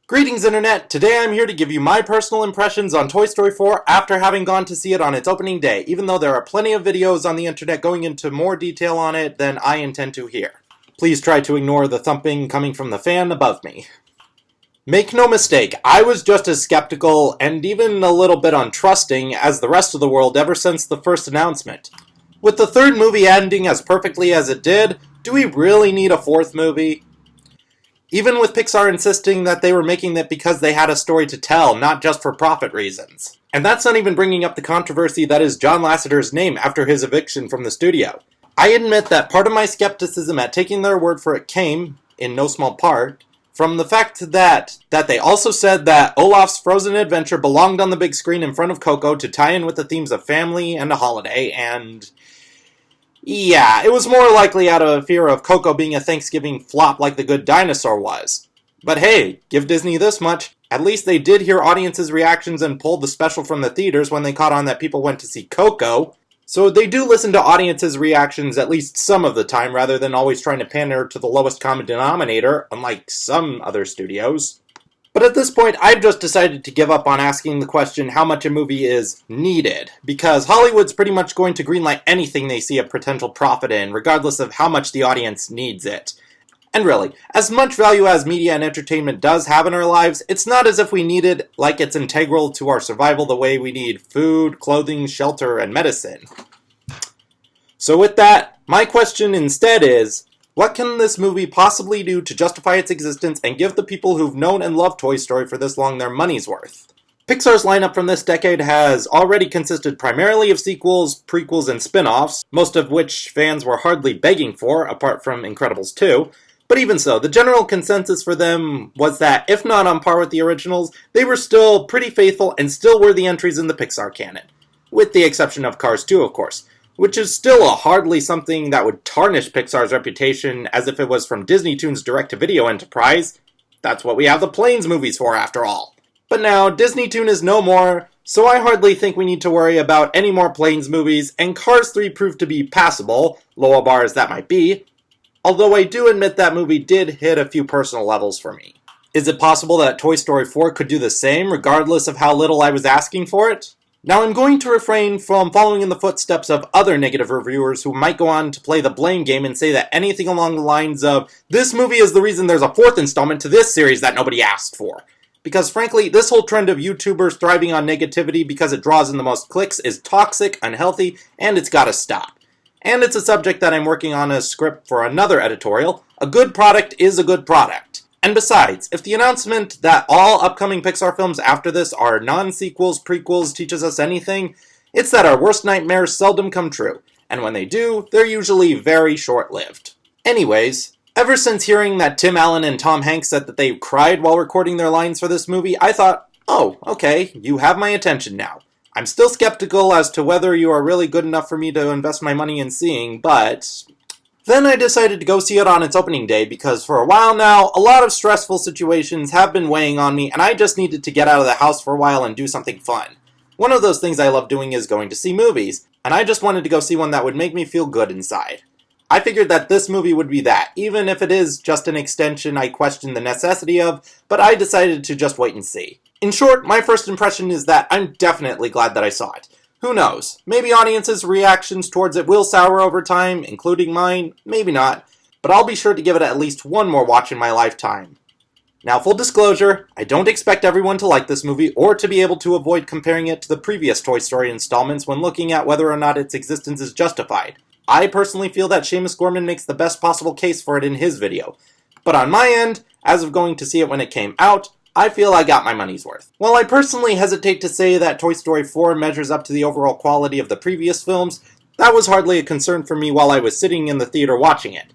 Greetings Internet! Today I'm here to give you my personal impressions on Toy Story 4 after having gone to see it on its opening day, even though there are plenty of videos on the internet going into more detail on it than I intend to here. Please try to ignore the thumping coming from the fan above me. Make no mistake, I was just as skeptical and even a little bit untrusting as the rest of the world ever since the first announcement. With the third movie ending as perfectly as it did, do we really need a fourth movie? Even with Pixar insisting that they were making it because they had a story to tell, not just for profit reasons. And that's not even bringing up the controversy that is John Lasseter's name after his eviction from the studio. I admit that part of my skepticism at taking their word for it came, in no small part, from the fact that they also said that Olaf's Frozen Adventure belonged on the big screen in front of Coco to tie in with the themes of family and a holiday, and yeah, it was more likely out of a fear of Coco being a Thanksgiving flop like The Good Dinosaur was. But hey, give Disney this much. At least they did hear audiences' reactions and pulled the special from the theaters when they caught on that people went to see Coco. So they do listen to audiences' reactions at least some of the time rather than always trying to pander to the lowest common denominator, unlike some other studios. But at this point, I've just decided to give up on asking the question how much a movie is needed, because Hollywood's pretty much going to greenlight anything they see a potential profit in, regardless of how much the audience needs it. And really, as much value as media and entertainment does have in our lives, it's not as if we need it like it's integral to our survival the way we need food, clothing, shelter, and medicine. So with that, my question instead is, what can this movie possibly do to justify its existence and give the people who've known and loved Toy Story for this long their money's worth? Pixar's lineup from this decade has already consisted primarily of sequels, prequels, and spin-offs, most of which fans were hardly begging for, apart from Incredibles 2. But even so, the general consensus for them was that, if not on par with the originals, they were still pretty faithful and still worthy entries in the Pixar canon. With the exception of Cars 2, of course. Which is still hardly something that would tarnish Pixar's reputation as if it was from Disney Toon's direct-to-video enterprise. That's what we have the Planes movies for, after all. But now, Disney Toon is no more, so I hardly think we need to worry about any more Planes movies, and Cars 3 proved to be passable, low a bar as that might be, although I do admit that movie did hit a few personal levels for me. Is it possible that Toy Story 4 could do the same, regardless of how little I was asking for it? Now, I'm going to refrain from following in the footsteps of other negative reviewers who might go on to play the blame game and say that anything along the lines of, this movie is the reason there's a fourth installment to this series that nobody asked for. Because frankly, this whole trend of YouTubers thriving on negativity because it draws in the most clicks is toxic, unhealthy, and it's gotta stop. And it's a subject that I'm working on a script for another editorial. A good product is a good product. And besides, if the announcement that all upcoming Pixar films after this are non-sequels, prequels teaches us anything, it's that our worst nightmares seldom come true, and when they do, they're usually very short-lived. Anyways, ever since hearing that Tim Allen and Tom Hanks said that they cried while recording their lines for this movie, I thought, oh, okay, you have my attention now. I'm still skeptical as to whether you are really good enough for me to invest my money in seeing, but then I decided to go see it on its opening day because for a while now, a lot of stressful situations have been weighing on me and I just needed to get out of the house for a while and do something fun. One of those things I love doing is going to see movies, and I just wanted to go see one that would make me feel good inside. I figured that this movie would be that, even if it is just an extension I question the necessity of, but I decided to just wait and see. In short, my first impression is that I'm definitely glad that I saw it. Who knows? Maybe audiences' reactions towards it will sour over time, including mine, maybe not, but I'll be sure to give it at least one more watch in my lifetime. Now, full disclosure, I don't expect everyone to like this movie or to be able to avoid comparing it to the previous Toy Story installments when looking at whether or not its existence is justified. I personally feel that Seamus Gorman makes the best possible case for it in his video, but on my end, as of going to see it when it came out, I feel I got my money's worth. While I personally hesitate to say that Toy Story 4 measures up to the overall quality of the previous films, that was hardly a concern for me while I was sitting in the theater watching it.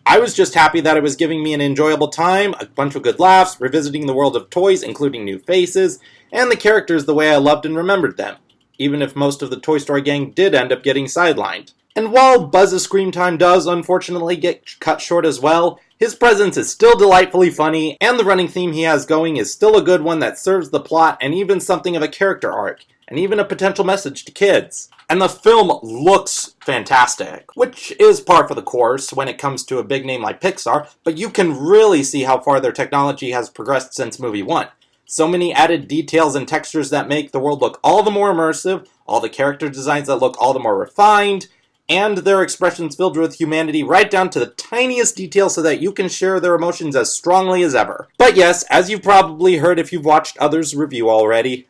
I was just happy that it was giving me an enjoyable time, a bunch of good laughs, revisiting the world of toys, including new faces, and the characters the way I loved and remembered them, even if most of the Toy Story gang did end up getting sidelined. And while Buzz's screen time does unfortunately get cut short as well, his presence is still delightfully funny, and the running theme he has going is still a good one that serves the plot and even something of a character arc, and even a potential message to kids. And the film looks fantastic, which is par for the course when it comes to a big name like Pixar, but you can really see how far their technology has progressed since movie 1. So many added details and textures that make the world look all the more immersive, all the character designs that look all the more refined, and their expressions filled with humanity right down to the tiniest detail so that you can share their emotions as strongly as ever. But yes, as you've probably heard if you've watched others review already,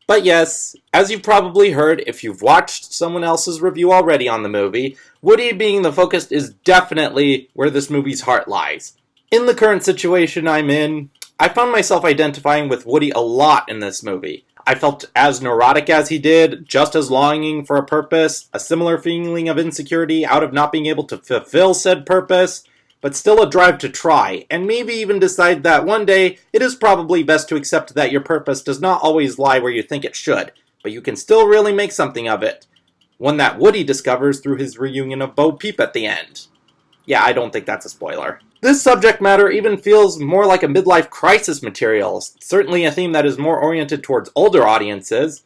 someone else's review already on the movie, Woody being the focus is definitely where this movie's heart lies. In the current situation I'm in, I found myself identifying with Woody a lot in this movie. I felt as neurotic as he did, just as longing for a purpose, a similar feeling of insecurity out of not being able to fulfill said purpose, but still a drive to try, and maybe even decide that one day it is probably best to accept that your purpose does not always lie where you think it should, but you can still really make something of it. One that Woody discovers through his reunion of Bo Peep at the end. Yeah, I don't think that's a spoiler. This subject matter even feels more like a midlife crisis material, certainly a theme that is more oriented towards older audiences.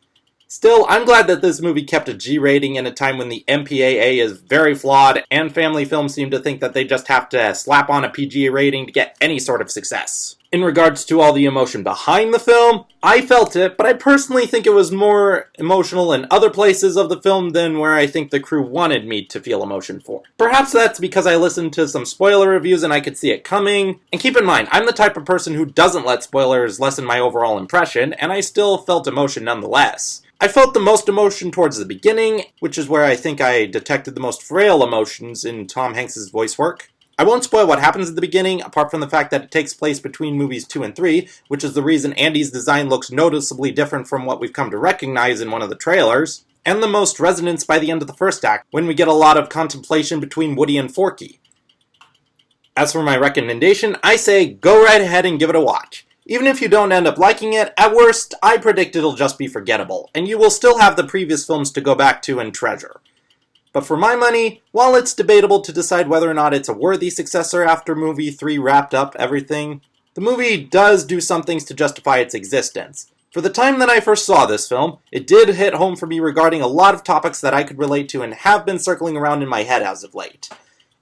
Still, I'm glad that this movie kept a G rating in a time when the MPAA is very flawed and family films seem to think that they just have to slap on a PG rating to get any sort of success. In regards to all the emotion behind the film, I felt it, but I personally think it was more emotional in other places of the film than where I think the crew wanted me to feel emotion for. Perhaps that's because I listened to some spoiler reviews and I could see it coming. And keep in mind, I'm the type of person who doesn't let spoilers lessen my overall impression, and I still felt emotion nonetheless. I felt the most emotion towards the beginning, which is where I think I detected the most frail emotions in Tom Hanks' voice work. I won't spoil what happens at the beginning, apart from the fact that it takes place between movies 2 and 3, which is the reason Andy's design looks noticeably different from what we've come to recognize in one of the trailers, and the most resonance by the end of the first act, when we get a lot of contemplation between Woody and Forky. As for my recommendation, I say go right ahead and give it a watch. Even if you don't end up liking it, at worst, I predict it'll just be forgettable, and you will still have the previous films to go back to and treasure. But for my money, while it's debatable to decide whether or not it's a worthy successor after movie 3 wrapped up everything, the movie does do some things to justify its existence. For the time that I first saw this film, it did hit home for me regarding a lot of topics that I could relate to and have been circling around in my head as of late.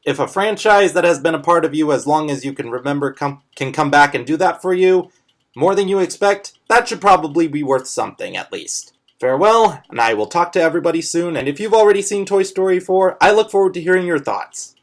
If a franchise that has been a part of you as long as you can remember can come back and do that for you, more than you expect, that should probably be worth something at least. Farewell, and I will talk to everybody soon, and if you've already seen Toy Story 4, I look forward to hearing your thoughts.